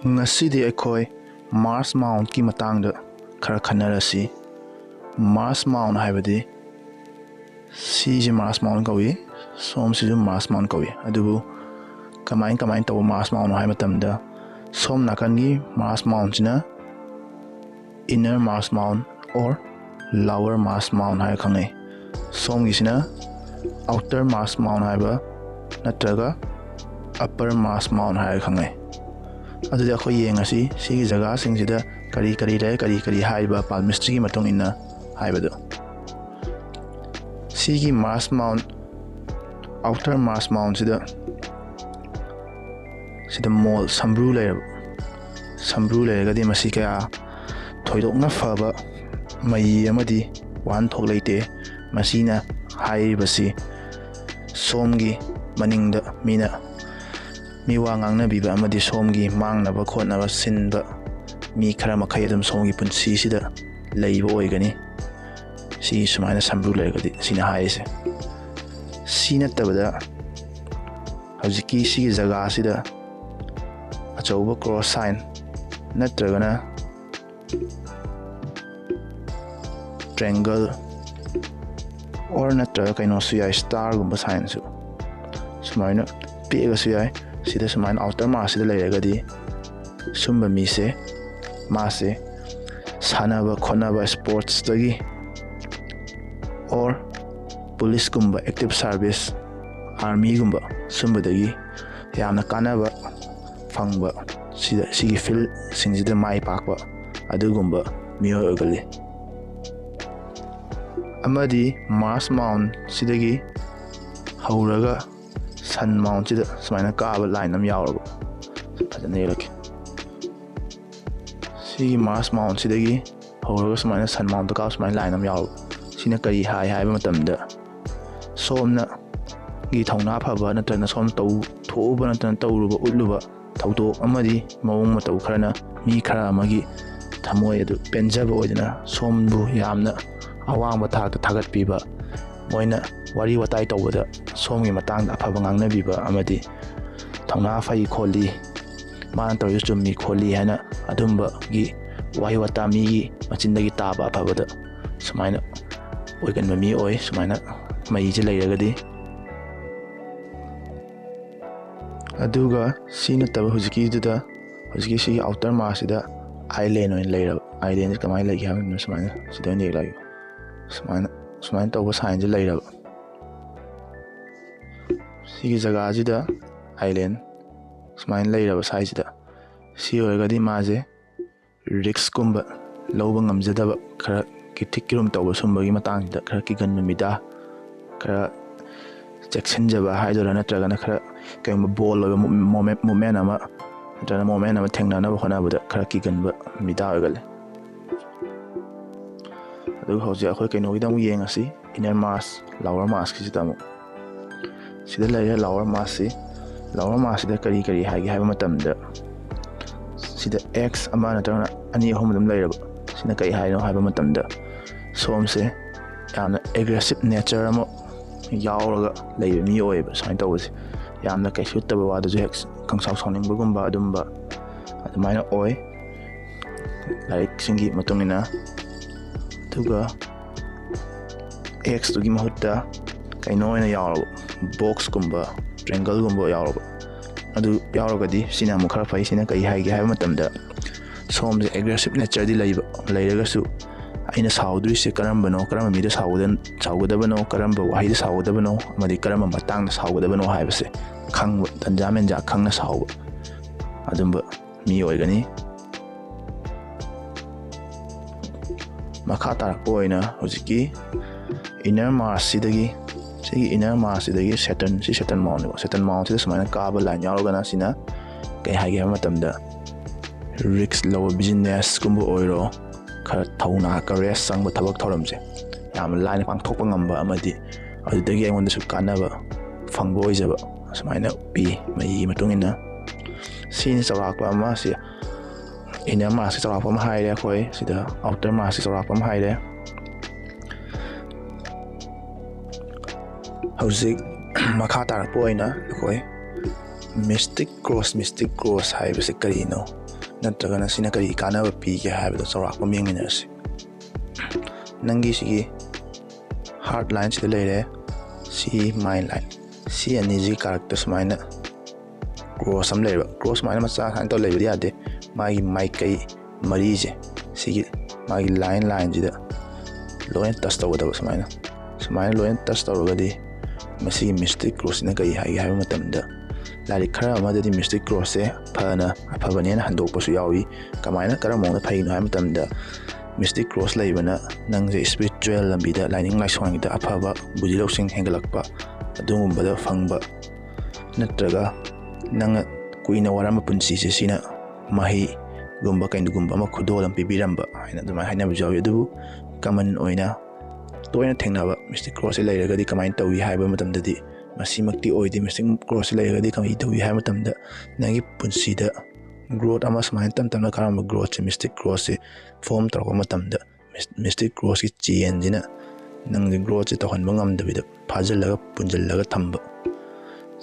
Ngasi akhoi Mars Mount ki matangda khara khanarasi. Mars Mount haibadi si Mars Mount kawi som si Mars Mount kawi adubu kamain tawa Mars Mount hai matamda som nakangi Mars Mount china inner Mars Mount or lower Mars Mount hai khangai. Som gisina outer Mars Mount haiba natraga upper Mars Mount hai khangai. Adudi akhoi yengasi sigi jaga singsida kari haiba Palmistry ki matong inna haibado. Sigi Mars Mount outer Mars Mount sida mall sambru leragadi masi kaya thoidokna faba mai amadi wan thok leite masina haibasi somgi maningda mina miwa ngangna biba amadi somgi mangnaba khotnaba sinba mi khara makhai adum somgi punsi sida leiba oigani si sumaina sambru leragadi sina haise sina tabada hajiki si jaga sida achauba cross sign natragana triangle or natraga kaino suya star gumba sign su sumaina pega suya sida sumaina outer Mars sida leragadi sumba mise mase sanaba khonaba sports tagi or police gumba active service army gumba sumba dagi yamna kanaba fangba sigi field singsida mai pakba adugumba miyo ogali. Amadi Mars Mount sidagi hauraga Sun Mount sida sumaina kaaba line am yawraba fajana yelake. Sigi Mars Mount sidagi hauraga sumaina Sun Mount ka sumaina line am yawraba sina kari haiba matamda somna gi thongna phaba natrana som tau thoba natrana tauruba utluba thaudo amadi mawung matau kharana mi khara amagi thamoi adu penjaba oidana sombu yamna awang thakta thagat piba moina wari watai tawada somgi matang afaba ngangna biba amadi thongna fai kholi man tawi chummi kholi hana adumba gi wahi wata mi gi machindagi taba afabada sumaina oigan mi oi sumaina mai je leiragadi aduga sina taba hujiki si outer Mars sida island oin leiraba island kamai legi hamen sumaina sida ne lagi sumaina tawba sign je leiraba sigi jaga sida island sumaina leiraba sai sida si oigadi maje risk kumba lawba ngamjadaba khara kitikkirum tawba sumbagi matangda khara kigan mida khara cheksinjaba haidora natragana khara kayma ball oiba moment ama thengnanaba honabada khara kiganba mida oigale. Adu hoji akhoi kainogi damu yengasi inner Mars lower Mars ki sida mu sida leya lower Mars sida kari haigi haiba matamda sida x ama natragana ani ahum dum leiraba sina kai haino haiba matamda somse yamna aggressive nature ama yauraga leiba mi oiba sain tawasi yamna kai suttaba wada ju hex kangsau soningba gumba adumba adumaina oi like singi matungina tuga x tugi mahutta kaino ina yauraba box gumba triangle gumba yauraba adu yauragadi sina mu khara fai sina kai haigi haiba matamda somse aggressive nature di leiragasu aina saudrisi karambano karamba mida saugadabano karamba wahida saugadabano amadi karamba matangda saugadabano haibase khang tanjamenja khangna sauba adumba mi oigani. Makha tarakpo oina hojiki inner Mars sidagi Saturn Mount sida sumaina kaaba line yaurogana sina kai haigi matamda risk low business kumbu oiro khara thauna courage sangba thabak thoramse yam line pangthokpa ngamba amadi adudagi aingonda su kanaba fangbo oijaba sumaina pi mai matungina sin sawakpa ama si inner Mars sawakpa ma haire khoi sida outer Mars sawakpa ma haire hauzik makha tarakpo oina khoi mystic cross haibase karino नत्रगना सिना करी कानबा पीगे हाबदो चौराकपा येंगमिनरसि नंगी सिगी heart line से लेरे सी mine line सी अनिजी कारक्टर सुमाइना cross हम लेबा cross माइना मचा हान तो लेबि यादे मागी माइक कई मरी जे सिगी मागी लाइन जिदा लोइन टच तौगदबा सुमाइना लोइन टच तौरगदी मसिगी मिस्टिक क्रॉस ने कई हाई हाई मतमदा लाइक खरा अमददी मिस्टिक क्रॉस से फना अफबनेन हंदोकपसु यावी कमाइना करमोंदा फैनो हाई मतमदा मिस्टिक क्रॉस लेबना नंगे स्पिरिचुअल लंबीदा लाइनिंग लाइसोंगदा अफबा बुझि लौसिंग हेंगलकपा अदुगुंबदा फंगबा नत्रगा नंग कुइना वराम पुंसी से सिना मही गुंबा कैंदुगुंबा अमा खुदोलम पिबिरंबा हाइना दुमा हाइना बुजावी अदुबु कमन ओइना तोइना थेंगनाबा मिस्टिक क्रॉस लेरगदी कमाइन तौई हाइबा मतमददी मसिमक्ति ओइदि मिस्टिक क्रॉस लेरगदी कमाइ तौई हाइबा मतमदा नंगी पुंसीदा ग्रोथ अमा समाइन तम तमना कारम ग्रोथ से मिस्टिक क्रॉस से फॉर्म तौरको मतमदा मिस्टिक क्रॉस की चेन जिना नंगी ग्रोथ से तौहनबा ngamdabida फाजल्लगा पुंजल्लगा थंबा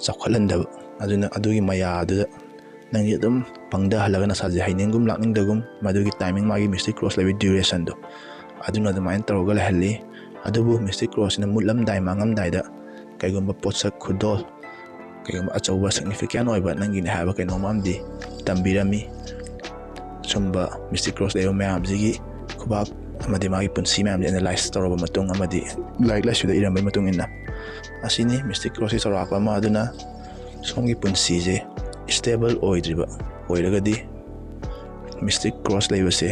चौखलंदबा अदुना अदुगी मया अदुदा नंगी अदुम पंगदा हलगा नसाजे हाइनिंगुम लाकनिंगदगुम मदुगी टाइमिंग मागी मिस्टिक क्रॉस लेबि ड्यूरेशन दो अदुना दमाइन तौरगा लहल्ली अदुबु मिस्टिक क्रॉस ने मुलमदाइ मांगमदाइदा कैगुंबा पोत्सक खुदोल कैगुंबा अचौबा सिग्निफिकेंट ओइबा नंगी ने हाबा कैनोमामदी तंबिरमी सुंबा मिस्टिक क्रॉस लेबा मैमजिगी खुबाक अमदि मागी पुंसी मैम एनालाइज तौरबा मतुंग अमदि लाइक लाइसुदा इरमबै मतुंग इन्ना असिनी मिस्टिक क्रॉस से चौराकपा अमा अदुना सोंगी पुंसी जे स्टेबल ओइद्रिबा ओइरगदी मिस्टिक क्रॉस लेबसे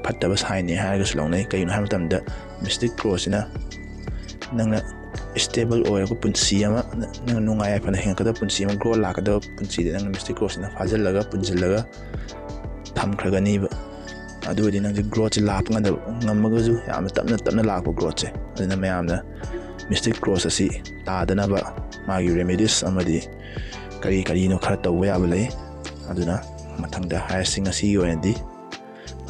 फट्टबा साइने हाइरगस लौनै कैनो हाइ मतमदा मिस्टिक क्रॉस ना नंगना स्टेबल ओइरको पुंसी अमा नंग नुंगाय फना हेंकदा पुंसी अमा ग्रो लाकदा पुंसी दे नंग मिस्टिक क्रॉस ना फाजल्लगा पुंजल्लगा थमखरगनीबा अदुदी नंग ग्रोथ लाप ngamagaju yam tapna lakpa growth se aduna mayamna mystic cross असी तादनबा मागी रेमेडीज अमदी करी नो खरा तौबा याबा लay अदुना मथंगदा हायसिंग असी ओयनदी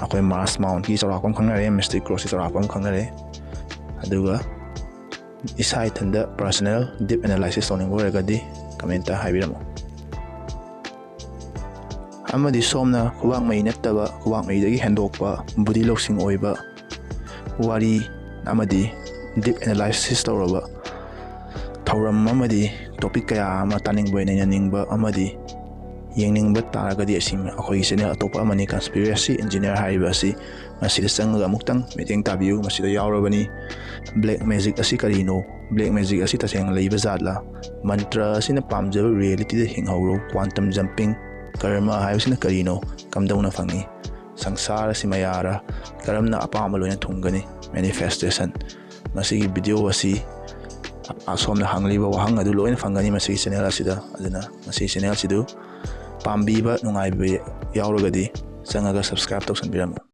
अखोय मास माउंट की चौराकपम खंगरे मिस्टिक क्रॉस की चौराकपम खंगरे अदुगा इसाई थंदा पर्सनल डीप एनालिसिस तौनिंग ओरगदी कमेंट हाइबिरमो अमदी सोमना खुबाक मई नत्तबा खुबाक मईदगी हेंदोकपा बुद्धि लौसिंग ओइबा वारी अमदी डीप एनालिसिस तौरबा थौरम अमदी टॉपिक कया अमा तानिंगबा नैनिंगबा अमदी येंगनिंगबा तारगदी असिम अखोई चैनल अतोपा अमनी कंस्पिरेसी इंजीनियर हाइबा असि मसिदा चंगगा अमुक्तंग मीटिंग ताबियु मसिदा यावरबनी ब्लैक मैजिक असि करिनो ब्लैक मैजिक असि तसेंग लैबा जातला मंत्र असिना पामजबा रियलिटी दा हिंगहौरो क्वांटम जंपिंग कर्मा हाइबसिना करिनो कमदौना फंगी संसार असि मयारा करमना अपाम लोइना थुंगनी मैनिफेस्टेशन मसिगी वीडियो असी असोमना हांगलिबा वहांग अदु लोइना फंगनी मसिगी चैनल असिदा अदुना मसिगी चैनल सिदु पाम्बीबा नुंगाइबे यावरगदी चंगागा सब्सक्राइब तौसनबिरम।